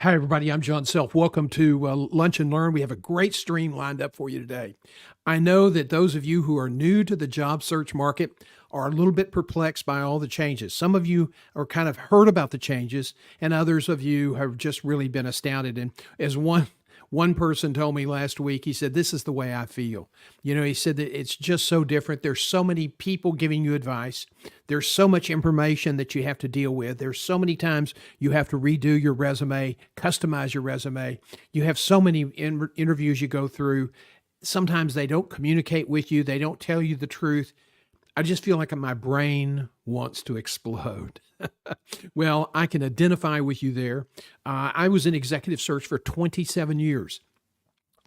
Hi, everybody. I'm John Self. Welcome to Lunch and Learn. We have a great stream lined up for you today. I know that those of you who are new to the job search market are a little bit perplexed by all the changes. Some of you are kind of heard about the changes, and others of you have just really been astounded. And as one person told me last week, he said, "This is the way I feel." He said that it's just so different. There's so many people giving you advice. There's so much information that you have to deal with. There's so many times you have to redo your resume, customize your resume. You have so many interviews you go through. Sometimes they don't communicate with you. They don't tell you the truth. I just feel like my brain wants to explode. Well, I can identify with you there. I was in executive search for 27 years.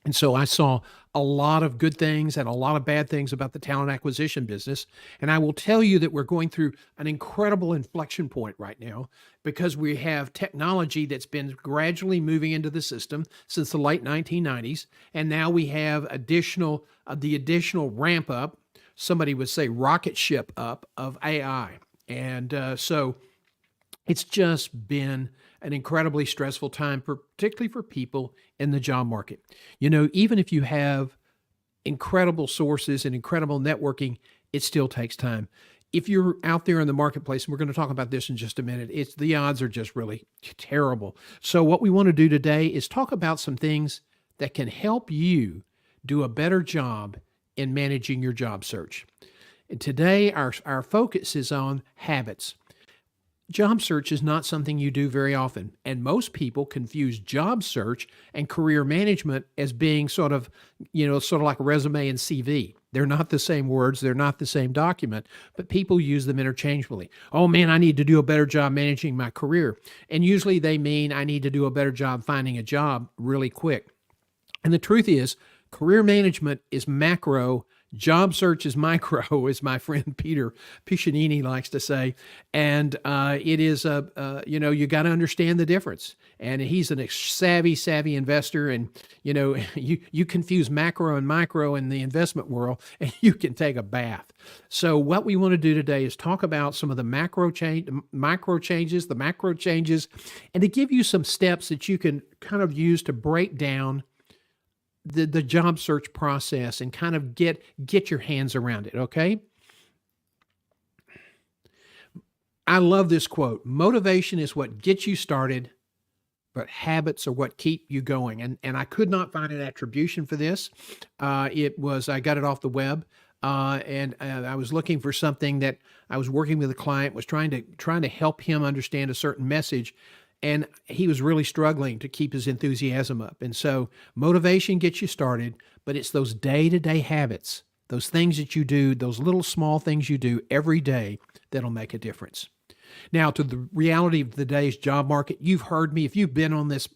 And so I saw a lot of good things and a lot of bad things about the talent acquisition business. And I will tell you that we're going through an incredible inflection point right now because we have technology that's been gradually moving into the system since the late 1990s. And now we have the additional ramp up, somebody would say rocket ship up of AI. And so it's just been an incredibly stressful time, particularly for people in the job market. Even if you have incredible sources and incredible networking, it still takes time. If you're out there in the marketplace, and we're going to talk about this in just a minute, the odds are just really terrible. So what we want to do today is talk about some things that can help you do a better job in managing your job search. And today, our focus is on habits. Job search is not something you do very often, and most people confuse job search and career management as being sort of like a resume and CV. They're not the same words, they're not the same document, but people use them interchangeably. Oh man, I need to do a better job managing my career. And usually they mean I need to do a better job finding a job really quick. And the truth is, career management is macro, job search is micro, as my friend Peter Piccinini likes to say. And it is, you got to understand the difference. And he's a savvy investor. And, you confuse macro and micro in the investment world, and you can take a bath. So what we want to do today is talk about some of the micro changes, and to give you some steps that you can kind of use to break down the job search process and kind of get your hands around it, okay? I love this quote. Motivation is what gets you started, but habits are what keep you going. And I could not find an attribution for this. I got it off the web. And I was looking for something that I was working with a client, was trying to help him understand a certain message. And he was really struggling to keep his enthusiasm up. And so motivation gets you started, but it's those day-to-day habits, those things that you do, those little small things you do every day that'll make a difference. Now, to the reality of today's job market, you've heard me. If you've been on this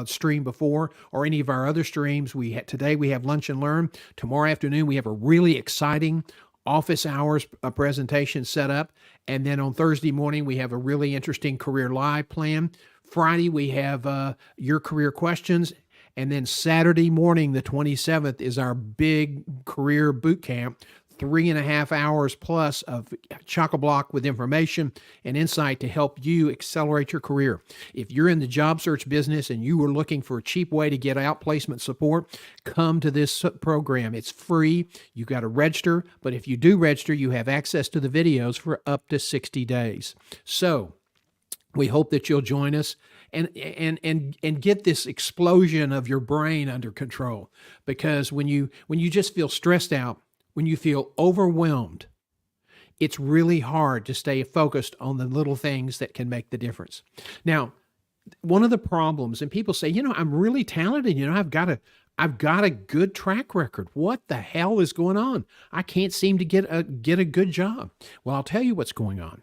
stream before or any of our other streams, today we have Lunch and Learn. Tomorrow afternoon, we have a really exciting office hours presentation set up. And then on Thursday morning, we have a really interesting Career Live plan. Friday, we have your career questions. And then Saturday morning, the 27th, is our big career boot camp, 3.5 hours plus of chock-a-block with information and insight to help you accelerate your career. If you're in the job search business and you were looking for a cheap way to get outplacement support, come to this program. It's free. You got to register, but if you do register, you have access to the videos for up to 60 days. So we hope that you'll join us and get this explosion of your brain under control. Because when you just feel stressed out, when you feel overwhelmed, it's really hard to stay focused on the little things that can make the difference. Now, one of the problems, and people say, I'm really talented, I've got a good track record. What the hell is going on? I can't seem to get a good job. Well, I'll tell you what's going on.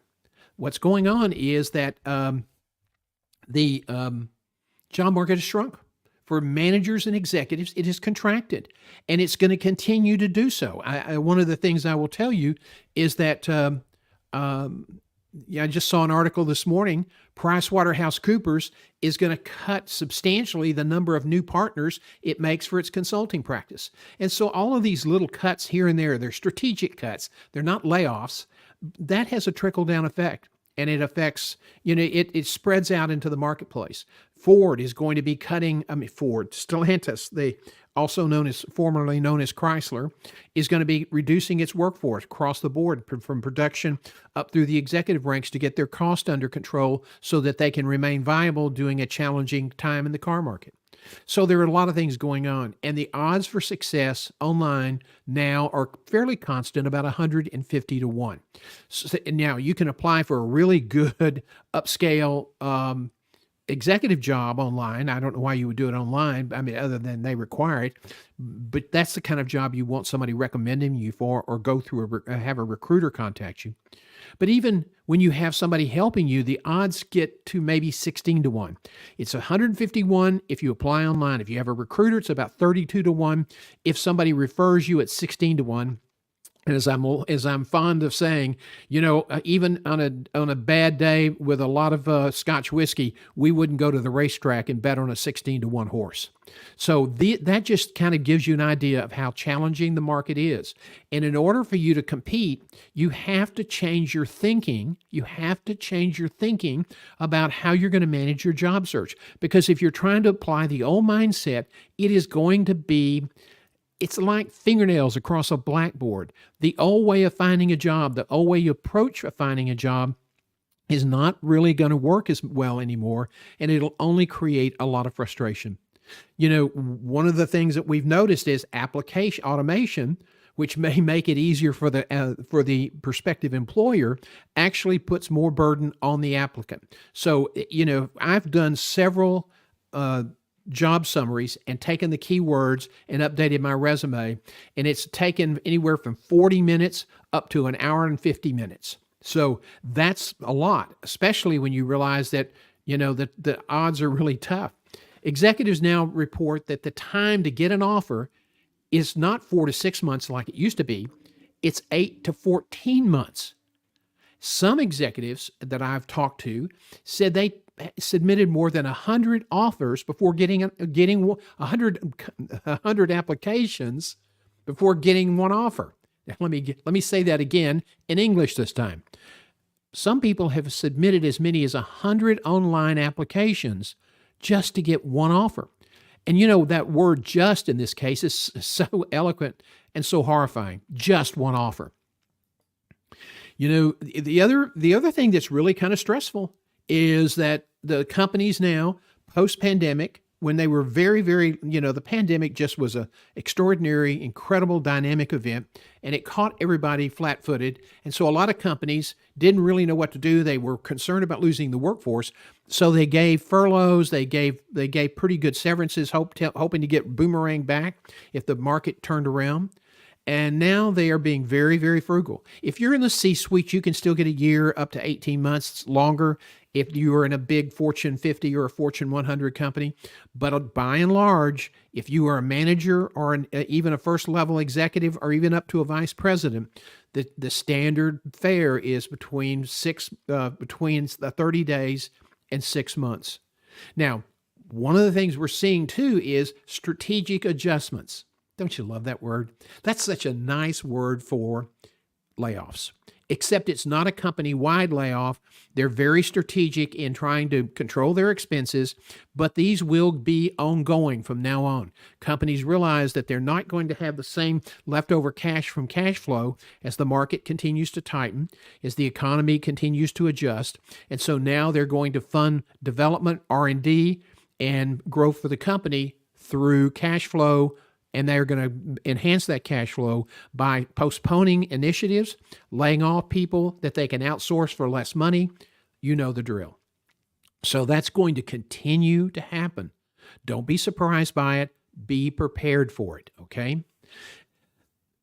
What's going on is that the job market has shrunk. For managers and executives, it has contracted, and it's going to continue to do so. One of the things I will tell you is that I just saw an article this morning. PricewaterhouseCoopers is going to cut substantially the number of new partners it makes for its consulting practice. And so all of these little cuts here and there, they're strategic cuts. They're not layoffs. That has a trickle-down effect. and it affects, it spreads out into the marketplace. Ford is going to be Stellantis, formerly known as Chrysler, is going to be reducing its workforce across the board from production up through the executive ranks to get their cost under control so that they can remain viable during a challenging time in the car market. So there are a lot of things going on, and the odds for success online now are fairly constant, about 150 to 1. So now you can apply for a really good upscale executive job online. I don't know why you would do it online. I mean, other than they require it, but that's the kind of job you want somebody recommending you for, or go through have a recruiter contact you. But even when you have somebody helping you, the odds get to maybe 16 to 1. It's 151 if you apply online. If you have a recruiter, it's about 32 to 1. If somebody refers you, it's 16 to 1. And as I'm fond of saying, even on a bad day with a lot of Scotch whiskey, we wouldn't go to the racetrack and bet on a 16 to 1 horse. So that just kind of gives you an idea of how challenging the market is. And in order for you to compete, you have to change your thinking. You have to change your thinking about how you're going to manage your job search. Because if you're trying to apply the old mindset, it is going to be, it's like fingernails across a blackboard. The old way of finding a job, the old way you approach finding a job is not really going to work as well anymore, and it'll only create a lot of frustration. One of the things that we've noticed is application automation, which may make it easier for the prospective employer, actually puts more burden on the applicant. So, I've done several job summaries and taken the keywords and updated my resume, and it's taken anywhere from 40 minutes up to an hour and 50 minutes. So that's a lot, especially when you realize that, that the odds are really tough. Executives now report that the time to get an offer is not 4 to 6 months like it used to be. It's 8 to 14 months. Some executives that I've talked to said they submitted more than 100 offers before getting 100 applications before getting one offer. Let me say that again in English this time. Some people have submitted as many as 100 online applications just to get one offer. And that word "just" in this case is so eloquent and so horrifying. Just one offer. The other thing that's really kind of stressful is that the companies now, post-pandemic, when they were very, very, the pandemic just was a extraordinary, incredible, dynamic event, and it caught everybody flat-footed. And so a lot of companies didn't really know what to do. They were concerned about losing the workforce, so they gave furloughs. They gave pretty good severances, hoping to get boomerang back if the market turned around. And now they are being very, very frugal. If you're in the C-suite, you can still get a year up to 18 months longer if you are in a big Fortune 50 or a Fortune 100 company. But by and large, if you are a manager or even a first-level executive or even up to a vice president, the standard fare is between 30 days and 6 months. Now, one of the things we're seeing too is strategic adjustments. Don't you love that word? That's such a nice word for layoffs, except it's not a company-wide layoff. They're very strategic in trying to control their expenses, but these will be ongoing from now on. Companies realize that they're not going to have the same leftover cash from cash flow as the market continues to tighten, as the economy continues to adjust, and so now they're going to fund development, R&D, and growth for the company through cash flow, and they're going to enhance that cash flow by postponing initiatives, laying off people that they can outsource for less money. You know the drill. So that's going to continue to happen. Don't be surprised by it. Be prepared for it, okay?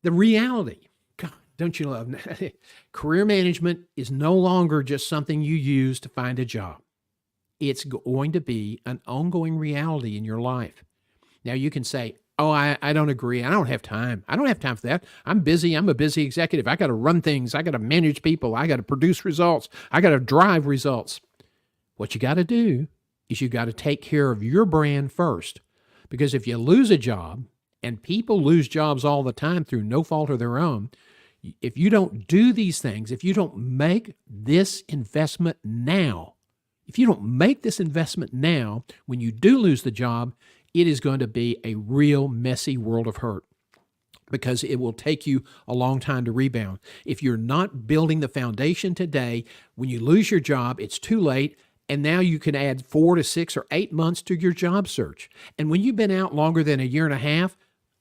The reality, God, don't you love it? Career management is no longer just something you use to find a job. It's going to be an ongoing reality in your life. Now you can say, "Oh, I don't agree. I don't have time. I don't have time for that. I'm busy. I'm a busy executive. I got to run things. I got to manage people. I got to produce results. I got to drive results." What you got to do is you got to take care of your brand first. Because if you lose a job, and people lose jobs all the time through no fault of their own, If you don't do these things, if you don't make this investment now, when you do lose the job, it is going to be a real messy world of hurt because it will take you a long time to rebound. If you're not building the foundation today, when you lose your job, it's too late. And now you can add 4 to 6 or 8 months to your job search. And when you've been out longer than a year and a half,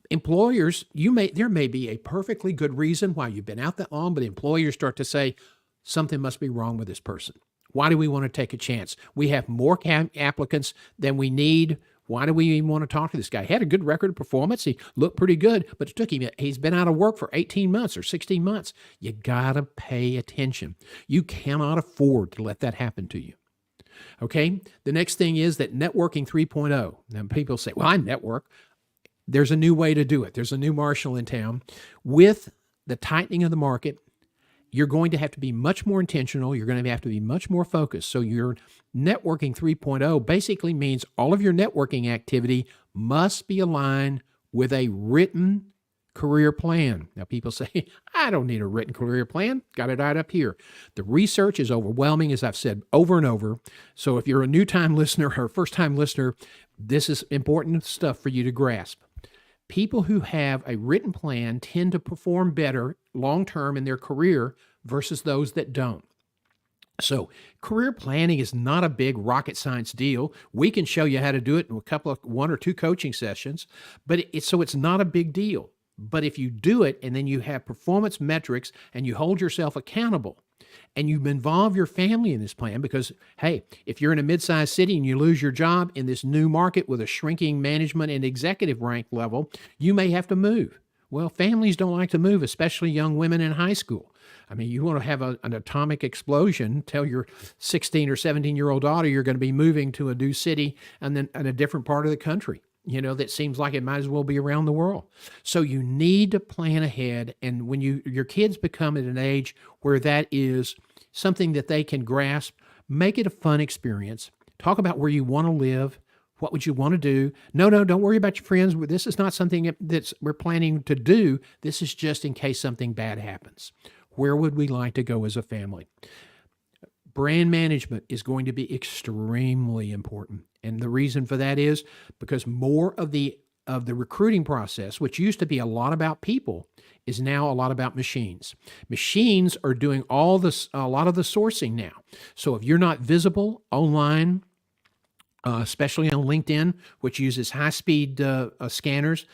employers, there may be a perfectly good reason why you've been out that long, but employers start to say, something must be wrong with this person. Why do we want to take a chance? We have more applicants than we need. Why do we even want to talk to this guy? He had a good record of performance. He looked pretty good, but it took him, he's been out of work for 18 months or 16 months. You got to pay attention. You cannot afford to let that happen to you. Okay. The next thing is that networking 3.0. Now people say, well, I network. There's a new way to do it. There's a new Marshall in town. With the tightening of the market, you're going to have to be much more intentional. You're going to have to be much more focused. So your networking 3.0 basically means all of your networking activity must be aligned with a written career plan. Now, people say, I don't need a written career plan. Got it right up here. The research is overwhelming, as I've said over and over. So if you're a new-time listener or first-time listener, this is important stuff for you to grasp. People who have a written plan tend to perform better long-term in their career versus those that don't. So career planning is not a big rocket science deal. We can show you how to do it in one or two coaching sessions, but it's not a big deal. But if you do it and then you have performance metrics and you hold yourself accountable and you involve your family in this plan, because, hey, if you're in a mid-sized city and you lose your job in this new market with a shrinking management and executive rank level, you may have to move. Well, families don't like to move, especially young women in high school. I mean, you want to have an atomic explosion, tell your 16 or 17-year-old daughter you're going to be moving to a new city and then in a different part of the country. That seems like it might as well be around the world. So you need to plan ahead. And when your kids become at an age where that is something that they can grasp, make it a fun experience. Talk about where you want to live. What would you want to do? No, don't worry about your friends. This is not something we're planning to do. This is just in case something bad happens. Where would we like to go as a family? Brand management is going to be extremely important. And the reason for that is because more of the recruiting process, which used to be a lot about people, is now a lot about machines. Machines are doing a lot of the sourcing now. So if you're not visible online, especially on LinkedIn, which uses high-speed scanners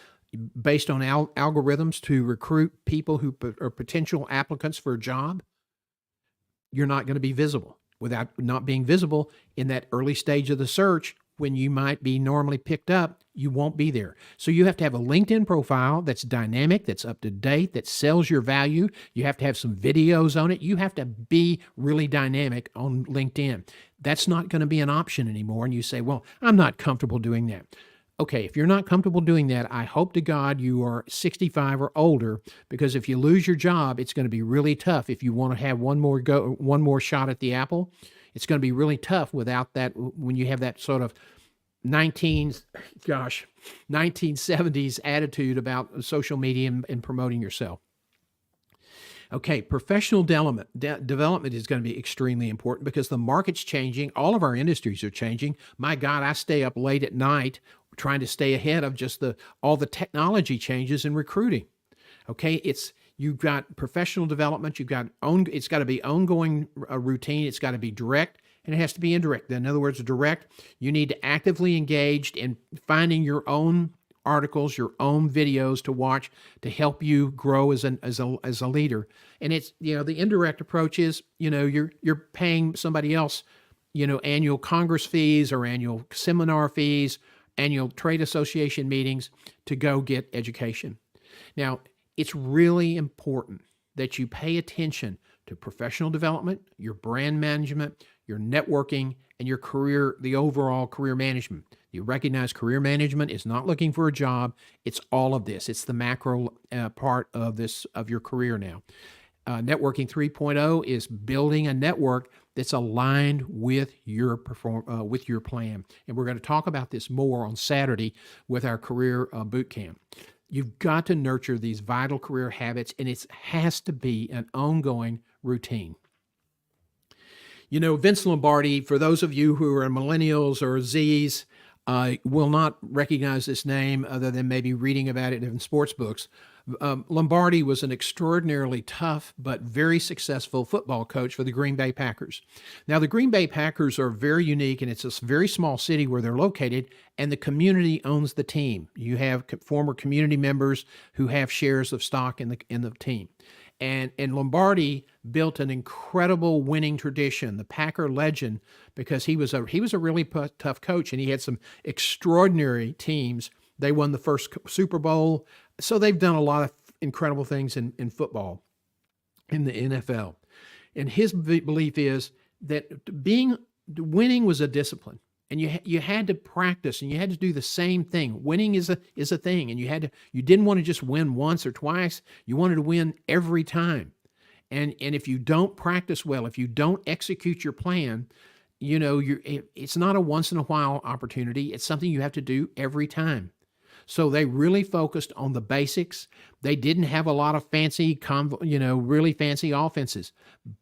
based on algorithms to recruit people who are potential applicants for a job, you're not going to be visible. Without not being visible in that early stage of the search, when you might be normally picked up, you won't be there. So you have to have a LinkedIn profile that's dynamic, that's up to date, that sells your value. You have to have some videos on it. You have to be really dynamic on LinkedIn. That's not going to be an option anymore. And you say, well, I'm not comfortable doing that. Okay, if you're not comfortable doing that, I hope to God you are 65 or older, because if you lose your job, it's going to be really tough. If you want to have one more shot at the apple, it's going to be really tough without that, when you have that sort of 1970s attitude about social media and promoting yourself. Okay, professional development is going to be extremely important because the market's changing. All of our industries are changing. My God, I stay up late at night trying to stay ahead of just all the technology changes in recruiting. Okay, you've got professional development. It's got to be ongoing routine. It's got to be direct, and it has to be indirect. In other words, direct, you need to actively engage in finding your own articles, your own videos to watch to help you grow as a leader. And it's, the indirect approach is, you're paying somebody else, annual Congress fees or annual seminar fees, annual trade association meetings to go get education. Now, it's really important that you pay attention to professional development, your brand management, your networking, and your career, the overall career management. You recognize career management is not looking for a job. It's all of this. It's the macro part of your career now. Networking 3.0 is building a network that's aligned with your plan. And we're going to talk about this more on Saturday with our career boot camp. You've got to nurture these vital career habits, and it has to be an ongoing routine. You know, Vince Lombardi, for those of you who are millennials or Zs, will not recognize this name other than maybe reading about it in sports books. Lombardi was an extraordinarily tough but very successful football coach for the Green Bay Packers. Now, the Green Bay Packers are very unique, and it's a very small city where they're located, and the community owns the team. You have former community members who have shares of stock in the team. And Lombardi built an incredible winning tradition, the Packer legend, because he was a really tough coach, and he had some extraordinary teams. They won the first Super Bowl, so they've done a lot of incredible things in football, in the NFL. And his belief is that winning was a discipline, and you had to practice, and you had to do the same thing. Winning is a thing, and you didn't want to just win once or twice. You wanted to win every time. And if you don't practice well, if you don't execute your plan, you know, it's not a once in a while opportunity. It's something you have to do every time. So they really focused on the basics. They didn't have a lot of fancy, really fancy offenses.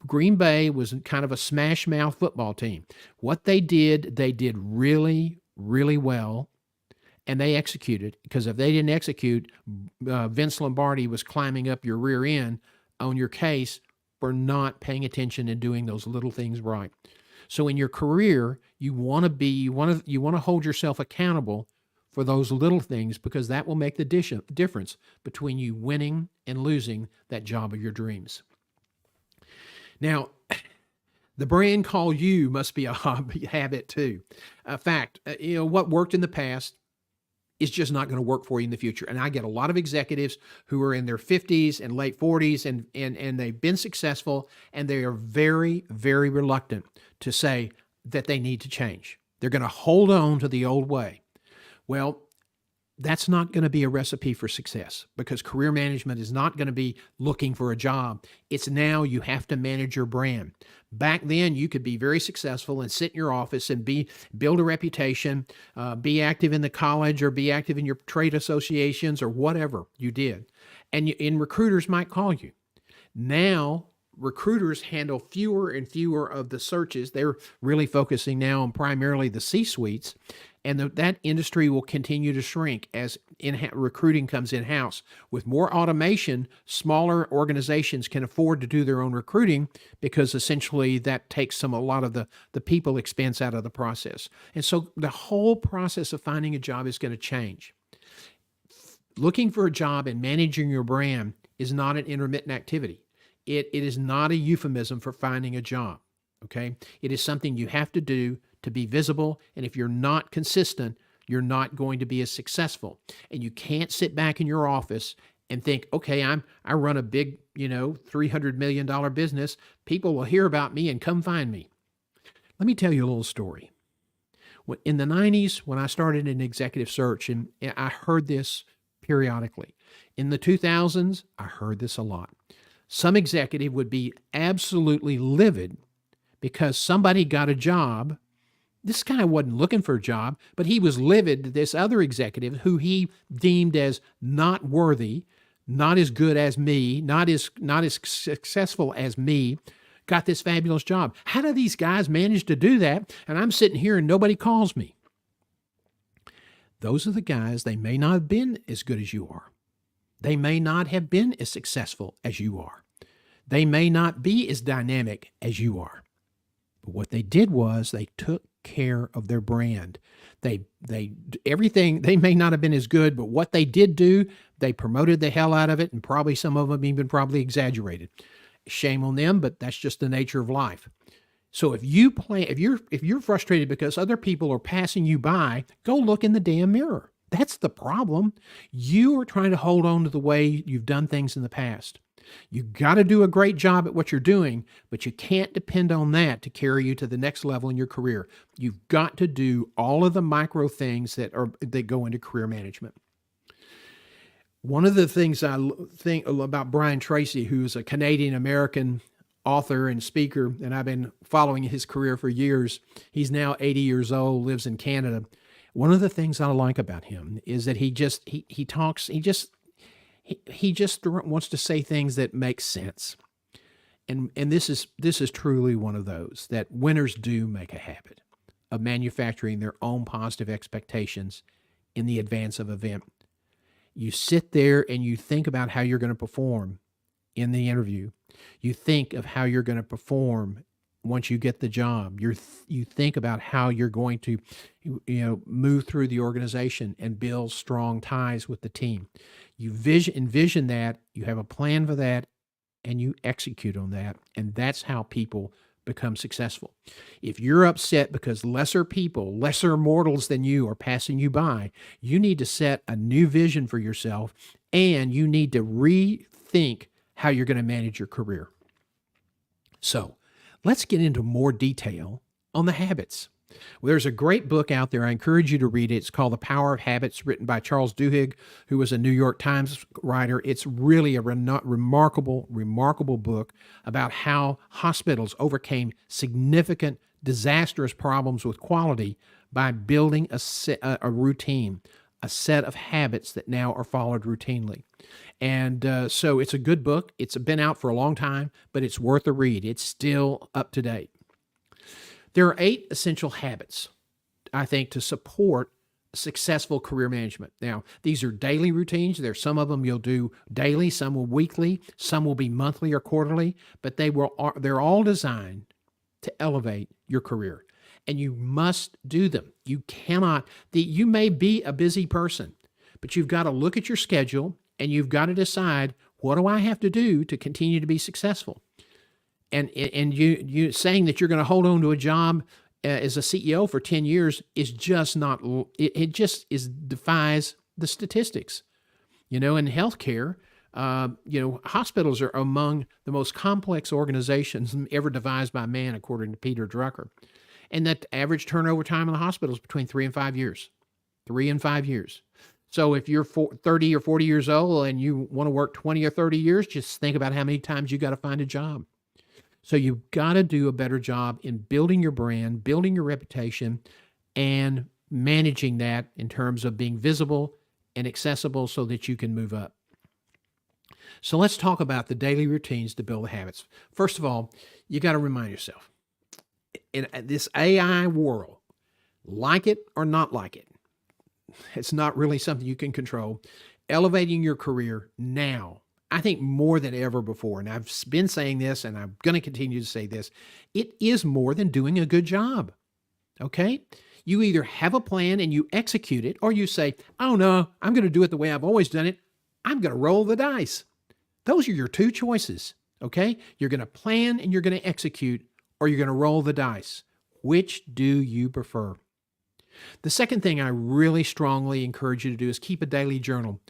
Green Bay was kind of a smash mouth football team. What they did really, really well, and they executed. Because if they didn't execute, Vince Lombardi was climbing up your rear end on your case for not paying attention and doing those little things right. So in your career, you want to hold yourself accountable for those little things, because that will make the difference between you winning and losing that job of your dreams. Now, the brand call you must be a habit too. Fact, what worked in the past is just not going to work for you in the future. And I get a lot of executives who are in their 50s and late 40s, and they've been successful, and they are very, very reluctant to say that they need to change. They're going to hold on to the old way. Well, that's not going to be a recipe for success, because career management is not going to be looking for a job. It's now you have to manage your brand. Back then, you could be very successful and sit in your office and build a reputation, be active in the college, or be active in your trade associations, or whatever you did. And recruiters might call you. Now, recruiters handle fewer and fewer of the searches. They're really focusing now on primarily the C-suites, and that industry will continue to shrink as recruiting comes in-house. With more automation, smaller organizations can afford to do their own recruiting, because essentially that takes a lot of the people expense out of the process. And so the whole process of finding a job is going to change. Looking for a job and managing your brand is not an intermittent activity. It is not a euphemism for finding a job, okay? It is something you have to do to be visible, and if you're not consistent, you're not going to be as successful. And you can't sit back in your office and think, okay, I run a big, $300 million business. People will hear about me and come find me. Let me tell you a little story. In the 90s, when I started in executive search, and I heard this periodically. In the 2000s, I heard this a lot. Some executive would be absolutely livid because somebody got a job. This guy wasn't looking for a job, but he was livid that this other executive, who he deemed as not worthy, not as good as me, not as successful as me, got this fabulous job. How do these guys manage to do that? And I'm sitting here and nobody calls me. Those are the guys. They may not have been as good as you are. They may not have been as successful as you are. They may not be as dynamic as you are. But what they did was they took care of their brand. Everything, they may not have been as good, but what they did do, they promoted the hell out of it, and probably some of them even probably exaggerated. Shame on them, but that's just the nature of life. So if you're frustrated because other people are passing you by, go look in the damn mirror. That's the problem. You are trying to hold on to the way you've done things in the past. You got to do a great job at what you're doing, but you can't depend on that to carry you to the next level in your career. You've got to do all of the micro things that go into career management. One of the things I think about Brian Tracy, who's a Canadian-American author and speaker, and I've been following his career for years. He's now 80 years old, lives in Canada. One of the things I like about him is that he He just wants to say things that make sense. And this is truly one of those that winners do make a habit of manufacturing their own positive expectations in the advance of event. You sit there and you think about how you're going to perform in the interview. You think of how you're going to perform once you get the job. You think about how you're going to move through the organization and build strong ties with the team. You envision that, you have a plan for that, and you execute on that. And that's how people become successful. If you're upset because lesser people, lesser mortals than you are passing you by, you need to set a new vision for yourself, and you need to rethink how you're going to manage your career. So let's get into more detail on the habits. Well, there's a great book out there. I encourage you to read it. It's called The Power of Habits, written by Charles Duhigg, who was a New York Times writer. It's really a remarkable book about how hospitals overcame significant, disastrous problems with quality by building a routine, a set of habits that now are followed routinely. And so it's a good book. It's been out for a long time, but it's worth a read. It's still up to date. There are 8 essential habits, I think, to support successful career management. Now, these are daily routines. There's some of them you'll do daily, some will weekly, some will be monthly or quarterly, but they're all designed to elevate your career. And you must do them. You may be a busy person, but you've got to look at your schedule and you've got to decide, what do I have to do to continue to be successful? And you saying that you're going to hold on to a job as a CEO for 10 years is just not, it just defies the statistics. In healthcare, hospitals are among the most complex organizations ever devised by man, according to Peter Drucker. And that average turnover time in the hospital is between 3 and 5 years. 3 and 5 years. So if you're 30 or 40 years old and you want to work 20 or 30 years, just think about how many times you got to find a job. So you've got to do a better job in building your brand, building your reputation, and managing that in terms of being visible and accessible so that you can move up. So let's talk about the daily routines to build the habits. First of all, you got to remind yourself, in this AI world, like it or not like it, it's not really something you can control. Elevating your career now, I think more than ever before, and I've been saying this and I'm going to continue to say this, it is more than doing a good job, okay? You either have a plan and you execute it, or you say, oh no, I'm going to do it the way I've always done it. I'm going to roll the dice. Those are your 2 choices, okay? You're going to plan and you're going to execute, or you're going to roll the dice. Which do you prefer? The second thing I really strongly encourage you to do is keep a daily journal.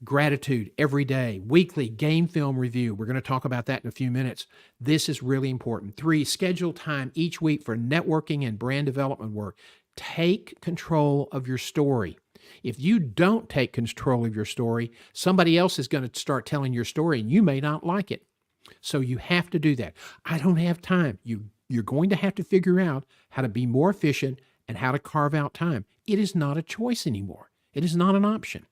Gratitude every day, weekly game film review. We're going to talk about that in a few minutes. This is really important. 3, schedule time each week for networking and brand development work. Take control of your story. If you don't take control of your story, somebody else is going to start telling your story and you may not like it. So you have to do that. I don't have time. You're going to have to figure out how to be more efficient and how to carve out time. It is not a choice anymore. It is not an option.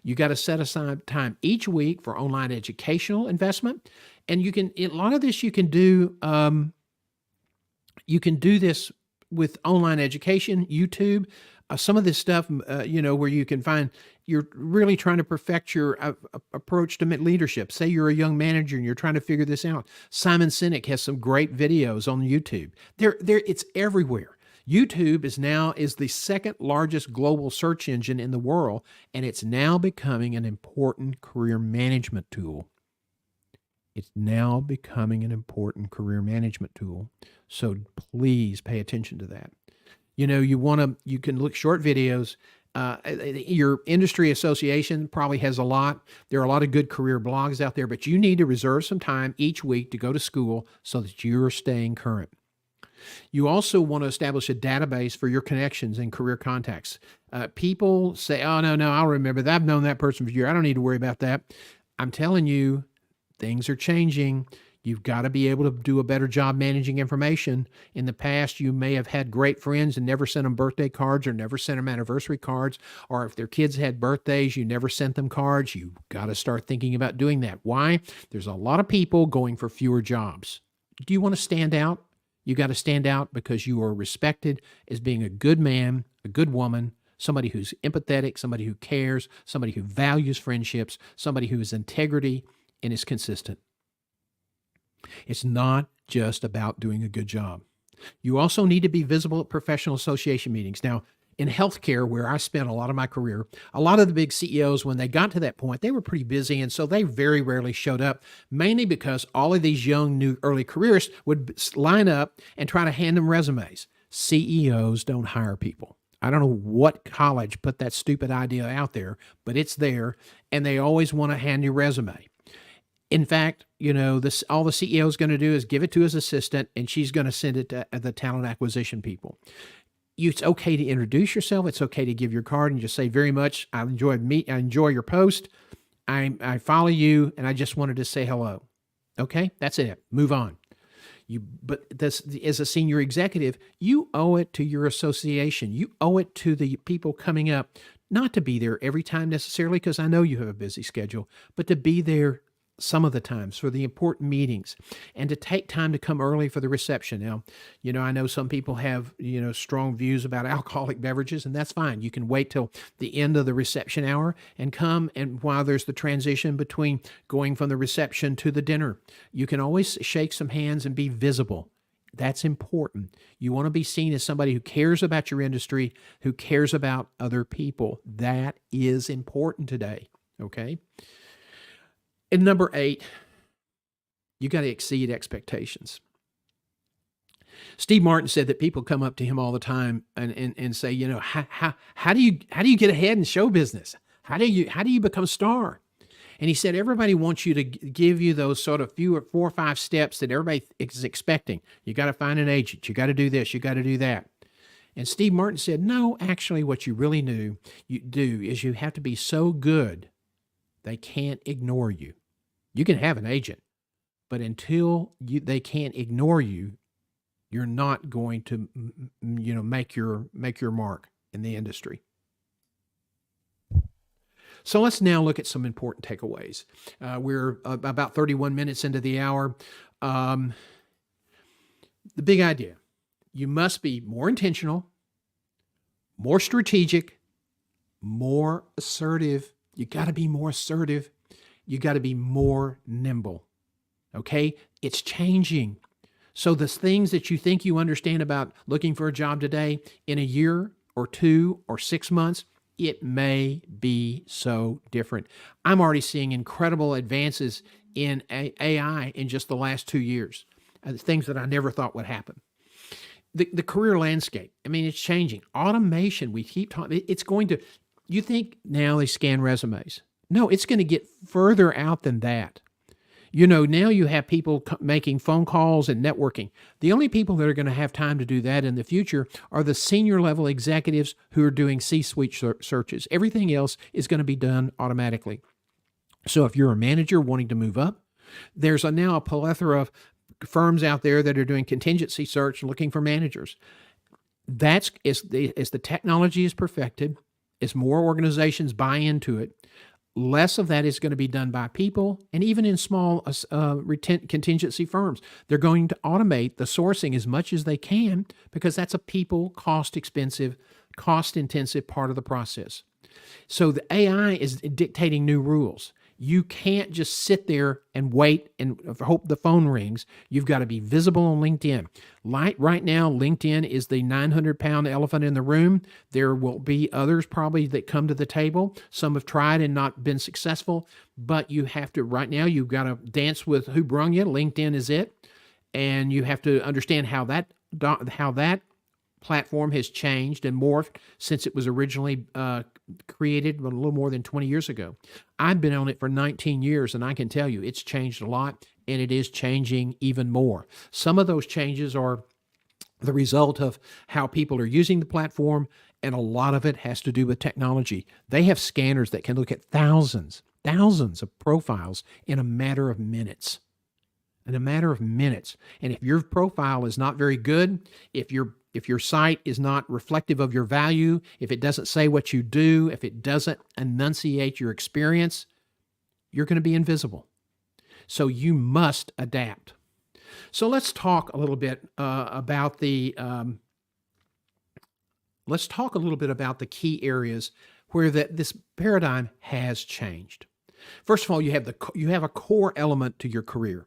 You got to set aside time each week for online educational investment. And a lot of this you can do this with online education, YouTube, some of this stuff, where you can find, you're really trying to perfect your approach to leadership. Say you're a young manager and you're trying to figure this out. Simon Sinek has some great videos on YouTube. It's everywhere. YouTube is the second largest global search engine in the world, and it's now becoming an important career management tool. So please pay attention to that. You can look short videos. Your industry association probably has a lot. There are a lot of good career blogs out there, but you need to reserve some time each week to go to school so that you're staying current. You also want to establish a database for your connections and career contacts. People say, oh, no, I'll remember that. I've known that person for years. I don't need to worry about that. I'm telling you, things are changing. You've got to be able to do a better job managing information. In the past, you may have had great friends and never sent them birthday cards or never sent them anniversary cards. Or if their kids had birthdays, you never sent them cards. You've got to start thinking about doing that. Why? There's a lot of people going for fewer jobs. Do you want to stand out? You got to stand out because you are respected as being a good man, a good woman, somebody who's empathetic, somebody who cares, somebody who values friendships, somebody who has integrity and is consistent. It's not just about doing a good job. You also need to be visible at professional association meetings. Now, in healthcare, where I spent a lot of my career, a lot of the big CEOs, when they got to that point, they were pretty busy, and so they very rarely showed up, mainly because all of these young, new, early careerists would line up and try to hand them resumes. CEOs don't hire people. I don't know what college put that stupid idea out there, but it's there, and they always want to hand you a resume. In fact, all the CEO is going to do is give it to his assistant, and she's going to send it to the talent acquisition people. It's okay to introduce yourself. It's okay to give your card and just say, very much, I enjoy your post. I follow you, and I just wanted to say hello. Okay, that's it. Move on. But as a senior executive, you owe it to your association. You owe it to the people coming up, not to be there every time necessarily, because I know you have a busy schedule, but to be there some of the times for the important meetings and to take time to come early for the reception. Now, I know some people have, strong views about alcoholic beverages, and that's fine. You can wait till the end of the reception hour and come, and while there's the transition between going from the reception to the dinner, you can always shake some hands and be visible. That's important. You want to be seen as somebody who cares about your industry, who cares about other people. That is important today, okay? And number 8, you got to exceed expectations. Steve Martin said that people come up to him all the time and say, how do you get ahead in show business? How do you become a star? And he said, everybody wants you to give you those sort of 4 or 5 steps that everybody is expecting. You got to find an agent. You got to do this. You got to do that. And Steve Martin said, no, actually what you really do is you have to be so good they can't ignore you. You can have an agent, but until they can't ignore you, you're not going to, make your mark in the industry. So let's now look at some important takeaways. We're about 31 minutes into the hour. The big idea: you must be more intentional, more strategic, more assertive. You got to be more assertive. You got to be more nimble, okay? It's changing. So the things that you think you understand about looking for a job today, in a year or 2 or 6 months, it may be so different. I'm already seeing incredible advances in AI in just the last 2 years, things that I never thought would happen. The career landscape, it's changing. Automation, we keep talking, it's going to, you think now they scan resumes. No, it's going to get further out than that. Now you have people making phone calls and networking. The only people that are going to have time to do that in the future are the senior level executives who are doing C-suite searches. Everything else is going to be done automatically. So if you're a manager wanting to move up, there's now a plethora of firms out there that are doing contingency search looking for managers. As the technology is perfected, as more organizations buy into it, less of that is going to be done by people, and even in small contingency firms, they're going to automate the sourcing as much as they can because that's a people cost-intensive part of the process. So the AI is dictating new rules. You can't just sit there and wait and hope the phone rings. You've got to be visible on LinkedIn. Right now, LinkedIn is the 900-pound elephant in the room. There will be others probably that come to the table. Some have tried and not been successful, but you have to, right now, you've got to dance with who brung you. LinkedIn is it. And you have to understand how that platform has changed and morphed since it was originally created a little more than 20 years ago. I've been on it for 19 years, and I can tell you it's changed a lot, and it is changing even more. Some of those changes are the result of how people are using the platform, and a lot of it has to do with technology. They have scanners that can look at thousands of profiles in a matter of minutes. in a matter of minutes. And if your profile is not very good, if your site is not reflective of your value, if it doesn't say what you do, if it doesn't enunciate your experience, you're going to be invisible. So you must adapt. So let's talk a little bit about the key areas where this paradigm has changed. First of all, you have a core element to your career.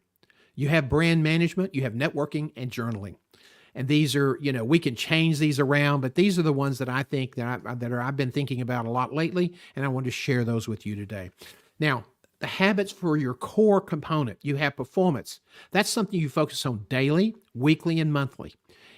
You have brand management, you have networking, and journaling. And these are, we can change these around, but these are the ones that I think I've been thinking about a lot lately, and I wanted to share those with you today. Now, the habits for your core component, you have performance. That's something you focus on daily, weekly, and monthly.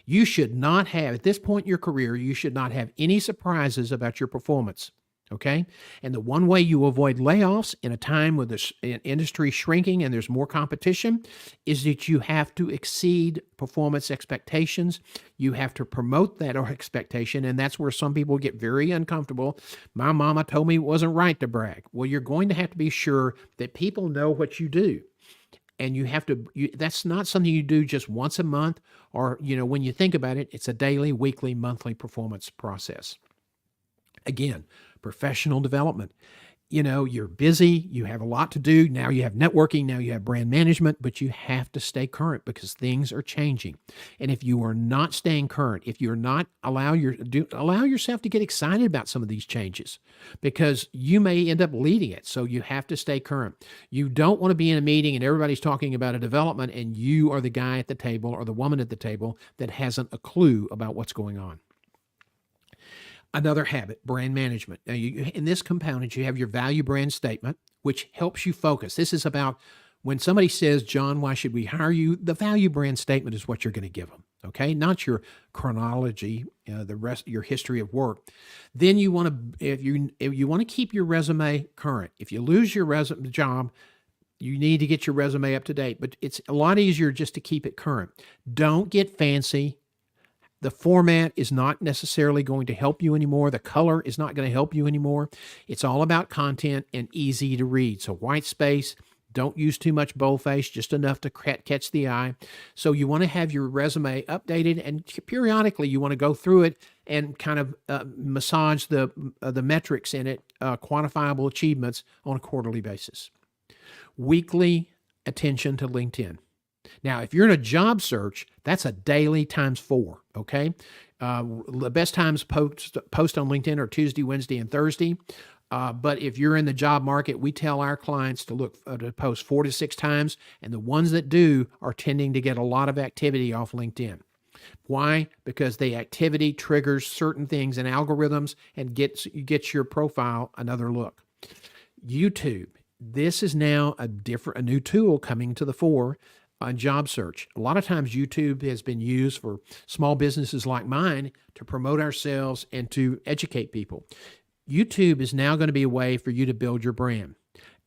You should not have, at this point in your career, you should not have any surprises about your performance. Okay. And the one way you avoid layoffs in a time with the industry shrinking and there's more competition is that you have to exceed performance expectations. You have to promote that expectation. And that's where some people get very uncomfortable. My mama told me it wasn't right to brag. Well, you're going to have to be sure that people know what you do. And that's not something you do just once a month or, when you think about it, it's a daily, weekly, monthly performance process. Again, professional development. You're busy, you have a lot to do. Now you have networking, now you have brand management, but you have to stay current because things are changing. And if you are not staying current, if you're not allow yourself to get excited about some of these changes because you may end up leading it. So you have to stay current. You don't want to be in a meeting and everybody's talking about a development and you are the guy at the table or the woman at the table that hasn't a clue about what's going on. Another habit, brand management. Now, in this component, you have your value brand statement, which helps you focus. This is about when somebody says, John, why should we hire you? The value brand statement is what you're going to give them, okay? Not your chronology, the rest of your history of work. Then you want to, if you want to keep your resume current. If you lose your job, you need to get your resume up to date, but it's a lot easier just to keep it current. Don't get fancy. The format is not necessarily going to help you anymore. The color is not going to help you anymore. It's all about content and easy to read. So white space, don't use too much boldface, just enough to catch the eye. So you want to have your resume updated, and periodically you want to go through it and kind of massage the metrics in it, quantifiable achievements on a quarterly basis. Weekly attention to LinkedIn. Now, if you're in a job search, that's a daily times 4, okay? The best times post on LinkedIn are Tuesday, Wednesday, and Thursday. But if you're in the job market, we tell our clients to post 4 to 6 times, and the ones that do are tending to get a lot of activity off LinkedIn. Why? Because the activity triggers certain things in algorithms and gets your profile another look. YouTube. This is now a new tool coming to the fore. On job search. A lot of times YouTube has been used for small businesses like mine to promote ourselves and to educate people. YouTube is now going to be a way for you to build your brand.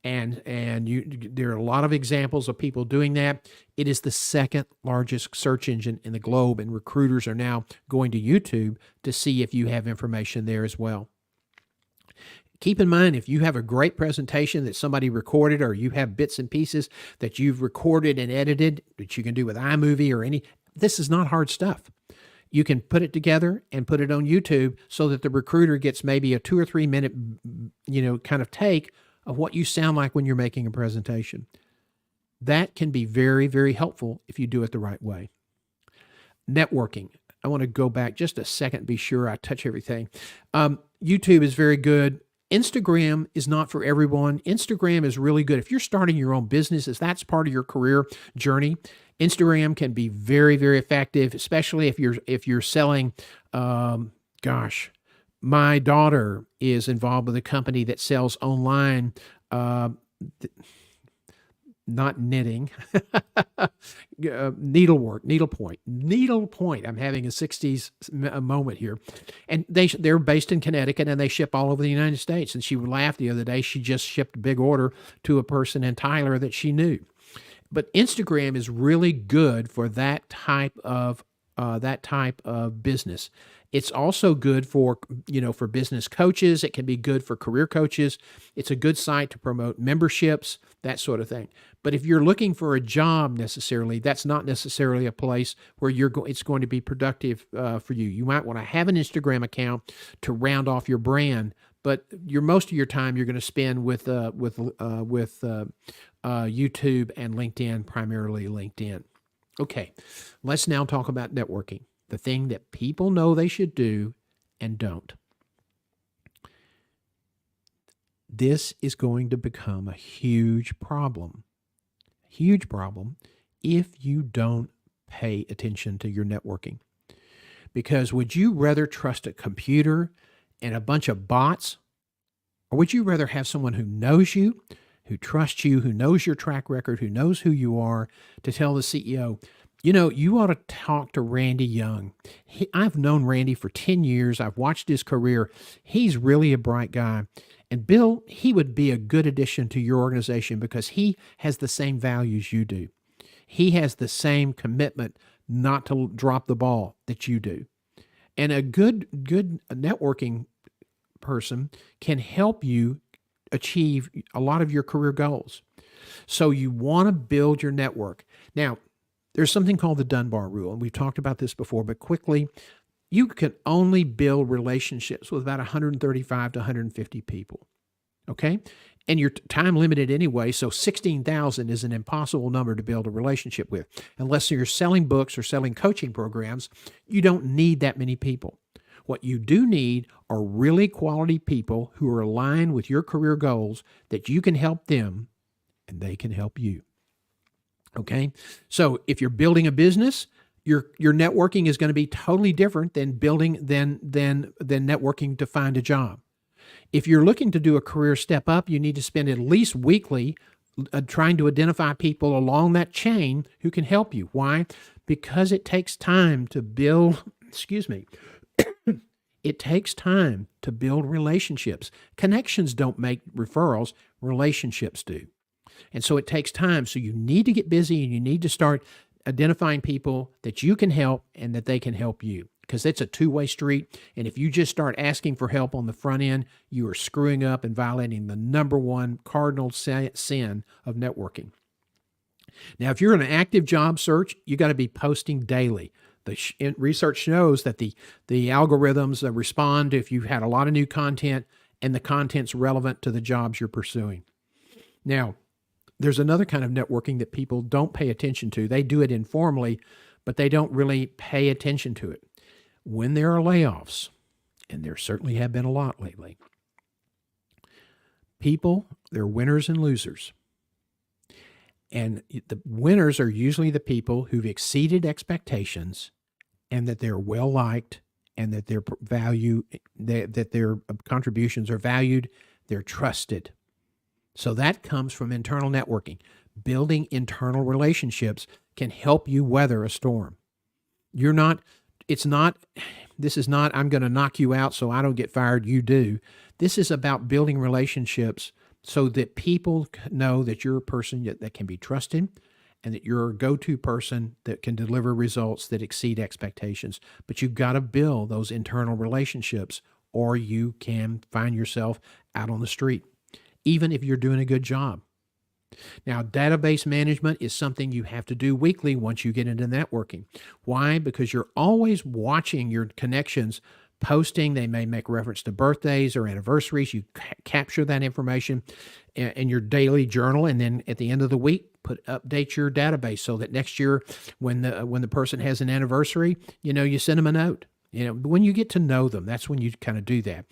And there are a lot of examples of people doing that. It is the second largest search engine in the globe, and recruiters are now going to YouTube to see if you have information there as well. Keep in mind, if you have a great presentation that somebody recorded or you have bits and pieces that you've recorded and edited that you can do with iMovie or this is not hard stuff. You can put it together and put it on YouTube so that the recruiter gets maybe a 2 or 3 minute, kind of take of what you sound like when you're making a presentation. That can be very, very helpful if you do it the right way. Networking. I want to go back just a second, be sure I touch everything. YouTube is very good. Instagram is not for everyone. Instagram is really good. If you're starting your own business, if that's part of your career journey, Instagram can be very, very effective, especially if you're selling, my daughter is involved with a company that sells online, not knitting, needlework, needlepoint. I'm having a 60s moment here. And they're based in Connecticut and they ship all over the United States. And she laughed the other day. She just shipped a big order to a person in Tyler that she knew. But Instagram is really good for that type of that type of business. It's also good for, for business coaches. It can be good for career coaches. It's a good site to promote memberships, that sort of thing. But if you're looking for a job necessarily, that's not necessarily a place where it's going to be productive for you. You might want to have an Instagram account to round off your brand, but most of your time you're going to spend with YouTube and LinkedIn, primarily LinkedIn. Okay, let's now talk about networking, the thing that people know they should do and don't. This is going to become a huge problem if you don't pay attention to your networking. Because would you rather trust a computer and a bunch of bots, or would you rather have someone who knows you, who trusts you, who knows your track record, who knows who you are, to tell the CEO, you ought to talk to Randy Young. I've known Randy for 10 years. I've watched his career. He's really a bright guy. And Bill, he would be a good addition to your organization because he has the same values you do. He has the same commitment not to drop the ball that you do. And a good networking person can help you achieve a lot of your career goals. So you want to build your network. Now, there's something called the Dunbar Rule, and we've talked about this before, but quickly, you can only build relationships with about 135 to 150 people, okay? And you're time limited anyway, so 16,000 is an impossible number to build a relationship with. Unless you're selling books or selling coaching programs, you don't need that many people. What you do need are really quality people who are aligned with your career goals that you can help them and they can help you. Okay? So if you're building a business, your networking is going to be totally different than networking to find a job. If you're looking to do a career step up, you need to spend at least weekly trying to identify people along that chain who can help you. Why? Because it takes time to build, it takes time to build relationships. Connections don't make referrals, relationships do. And so it takes time. So you need to get busy and you need to start identifying people that you can help and that they can help you, because it's a two-way street. And if you just start asking for help on the front end, you are screwing up and violating the number one cardinal sin of networking. Now, if you're in an active job search, you got to be posting daily. The research shows that the algorithms respond if you've had a lot of new content and the content's relevant to the jobs you're pursuing. Now, there's another kind of networking that people don't pay attention to. They do it informally, but they don't really pay attention to it. When there are layoffs, and there certainly have been a lot lately, people, they're winners and losers. And the winners are usually the people who've exceeded expectations and that they're well-liked and that their value, that their contributions are valued, they're trusted. So that comes from internal networking. Building internal relationships can help you weather a storm. This is not, I'm going to knock you out so I don't get fired, you do. This is about building relationships so that people know that you're a person that can be trusted and that you're a go-to person that can deliver results that exceed expectations. But you've got to build those internal relationships or you can find yourself out on the street, even if you're doing a good job. Now, database management is something you have to do weekly once you get into networking. Why? Because you're always watching your connections posting. They may make reference to birthdays or anniversaries. You capture that information in your daily journal, and then at the end of the week, update your database so that next year, when the person has an anniversary, you send them a note. When you get to know them, that's when you kind of do that.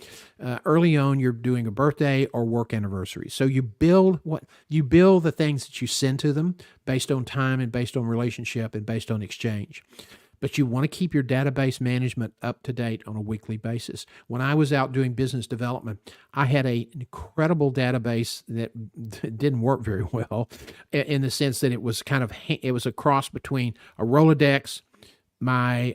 Early on, you're doing a birthday or work anniversary. So you build the things that you send to them based on time and based on relationship and based on exchange. But you want to keep your database management up to date on a weekly basis. When I was out doing business development, I had an incredible database that didn't work very well in the sense that it was a cross between a Rolodex, my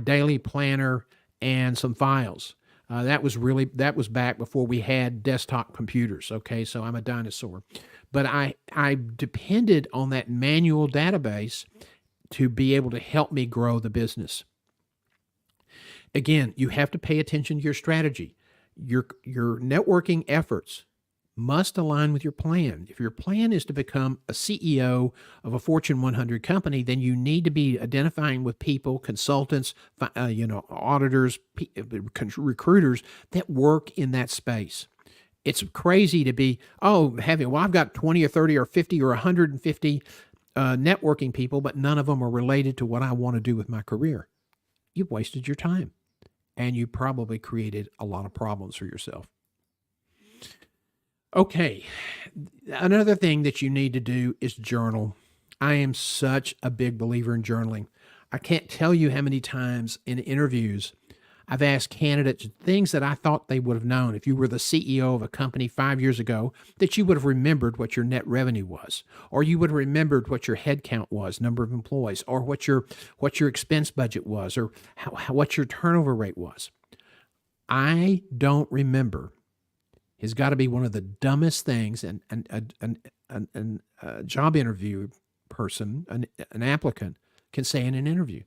daily planner, and some files. That was back before we had desktop computers. Okay, so I'm a dinosaur, but I depended on that manual database to be able to help me grow the business. Again, you have to pay attention to your strategy. Your networking efforts must align with your plan. If your plan is to become a CEO of a Fortune 100 company, then you need to be identifying with people, consultants, auditors, recruiters that work in that space. It's crazy to be, I've got 20 or 30 or 50 or 150 networking people, but none of them are related to what I want to do with my career. You've wasted your time, and you probably created a lot of problems for yourself. Okay, another thing that you need to do is journal. I am such a big believer in journaling. I can't tell you how many times in interviews I've asked candidates things that I thought they would have known. If you were the CEO of a company 5 years ago, that you would have remembered what your net revenue was, or you would have remembered what your head count was, number of employees, or what your expense budget was, or what your turnover rate was. I don't remember. Has got to be one of the dumbest things a job interview person, an applicant, can say in an interview.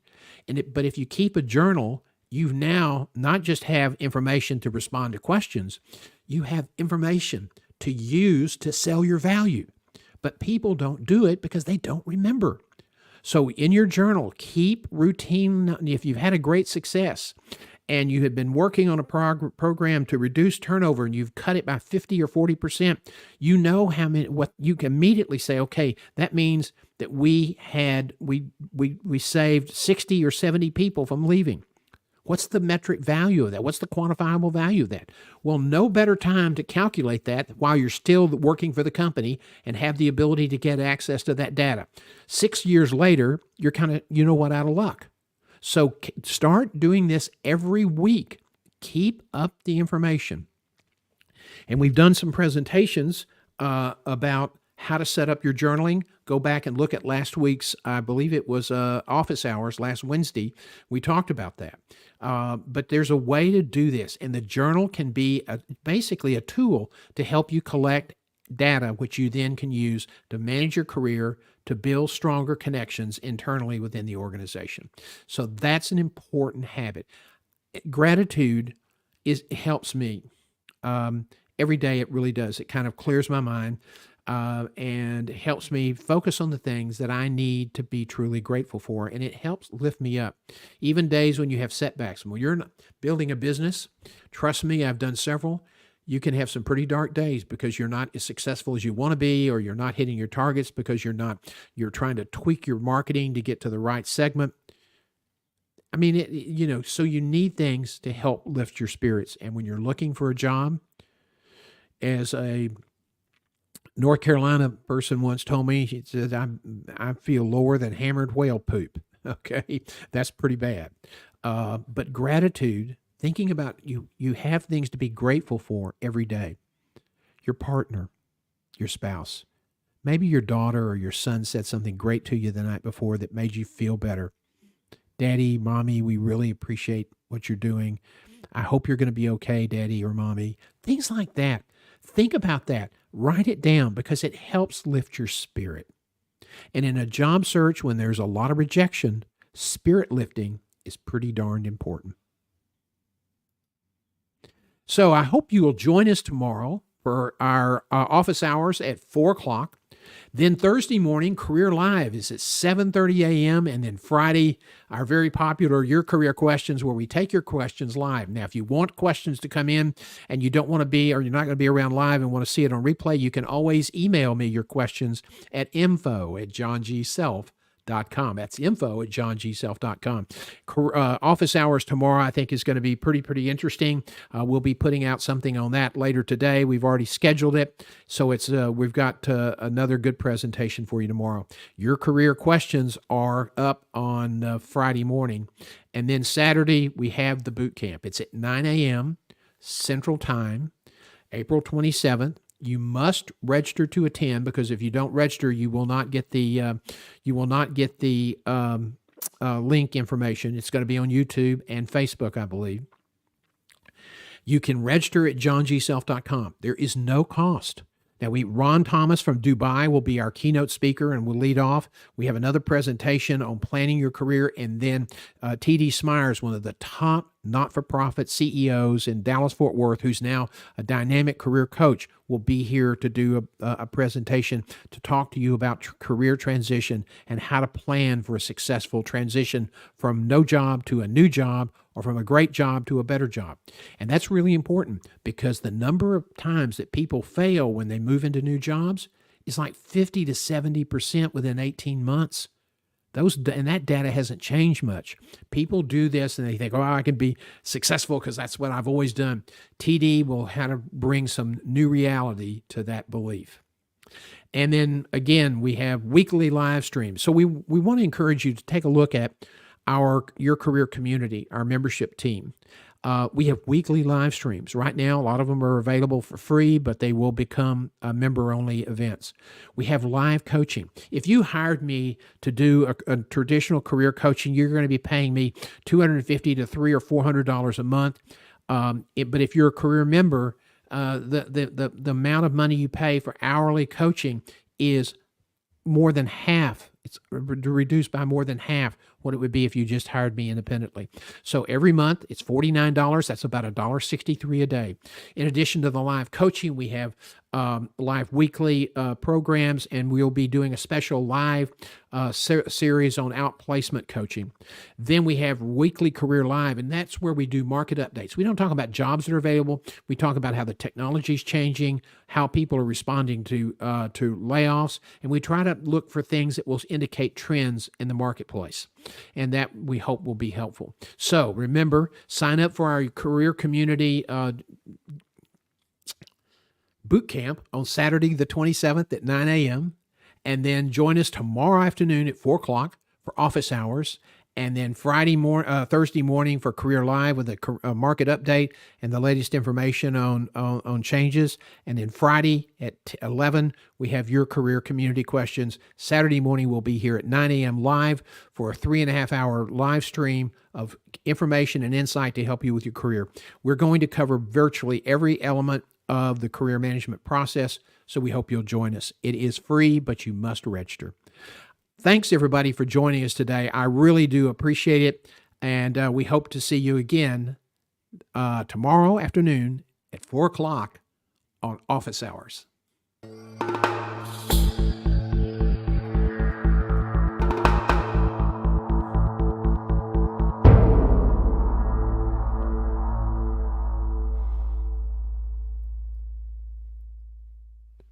But if you keep a journal, you now not just have information to respond to questions, you have information to use to sell your value. But people don't do it because they don't remember. So in your journal, keep routine. If you've had a great success and you have been working on a program to reduce turnover and you've cut it by 50 or 40%, you know what you can immediately say, okay, that means that we saved 60 or 70 people from leaving. What's the metric value of that? What's the quantifiable value of that? Well, no better time to calculate that while you're still working for the company and have the ability to get access to that data. 6 years later, you're kind of, out of luck. So start doing this every week. Keep up the information. And we've done some presentations about how to set up your journaling. Go back and look at last week's, I believe it was office hours, last Wednesday. We talked about that. But there's a way to do this. And the journal can be basically a tool to help you collect data, which you then can use to manage your career, to build stronger connections internally within the organization. So that's an important habit. Gratitude helps me. Every day it really does. It kind of clears my mind and helps me focus on the things that I need to be truly grateful for, and it helps lift me up. Even days when you have setbacks. When you're building a business, trust me, I've done several, you can have some pretty dark days because you're not as successful as you want to be, or you're not hitting your targets because you're trying to tweak your marketing to get to the right segment. I mean, so you need things to help lift your spirits. And when you're looking for a job, as a North Carolina person once told me, she said, I feel lower than hammered whale poop. Okay, that's pretty bad. But gratitude, thinking about you have things to be grateful for every day. Your partner, your spouse, maybe your daughter or your son said something great to you the night before that made you feel better. Daddy, Mommy, we really appreciate what you're doing. I hope you're going to be okay, Daddy or Mommy. Things like that. Think about that. Write it down because it helps lift your spirit. And in a job search, when there's a lot of rejection, spirit lifting is pretty darned important. So I hope you will join us tomorrow for our office hours at 4 o'clock. Then Thursday morning, Career Live is at 7:30 a.m. And then Friday, our very popular Your Career Questions, where we take your questions live. Now, if you want questions to come in and you don't want to be, or you're not going to be around live and want to see it on replay, you can always email me your questions at info@johngself.com. That's info@johngself.com. Office hours tomorrow, I think, is going to be pretty interesting. We'll be putting out something on that later today. We've already scheduled it. So we've got another good presentation for you tomorrow. Your career questions are up on Friday morning. And then Saturday, we have the boot camp. It's at 9 a.m. Central Time, April 27th. You must register to attend, because if you don't register, you will not get the link information. It's going to be on YouTube and Facebook, I believe. You can register at johngself.com. There is no cost. Now, Ron Thomas from Dubai will be our keynote speaker and will lead off. We have another presentation on planning your career, and then T.D. Smyers, one of the top not-for-profit CEOs in Dallas-Fort Worth, who's now a dynamic career coach, will be here to do a presentation to talk to you about career transition and how to plan for a successful transition from no job to a new job, or from a great job to a better job. And that's really important, because the number of times that people fail when they move into new jobs is like 50 to 70% within 18 months. And that data hasn't changed much. People do this and they think, oh, I can be successful because that's what I've always done. TD will have to bring some new reality to that belief. And then again, we have weekly live streams. So we want to encourage you to take a look at your career community, our membership team. We have weekly live streams. Right now, a lot of them are available for free, but they will become member-only events. We have live coaching. If you hired me to do a traditional career coaching, you're going to be paying me $250 to $300 or $400 a month. But if you're a career member, the amount of money you pay for hourly coaching is more than half. It's reduced by more than half what it would be if you just hired me independently. So every month it's $49. That's about $1.63 a day. In addition to the live coaching, we have live weekly programs, and we'll be doing a special live series on outplacement coaching. Then we have weekly Career Live, and that's where we do market updates. We don't talk about jobs that are available. We talk about how the technology is changing, how people are responding to layoffs, and we try to look for things that will indicate trends in the marketplace. And that we hope will be helpful. So remember, sign up for our career community boot camp on Saturday the 27th at 9 a.m. And then join us tomorrow afternoon at 4 o'clock for office hours. And then Thursday morning for Career Live with a market update and the latest information on changes. And then Friday at 11, we have your career community questions. Saturday morning, we'll be here at 9 a.m. live for a 3.5-hour live stream of information and insight to help you with your career. We're going to cover virtually every element of the career management process, so we hope you'll join us. It is free, but you must register. Thanks, everybody, for joining us today. I really do appreciate it, and we hope to see you again tomorrow afternoon at 4 o'clock on office hours.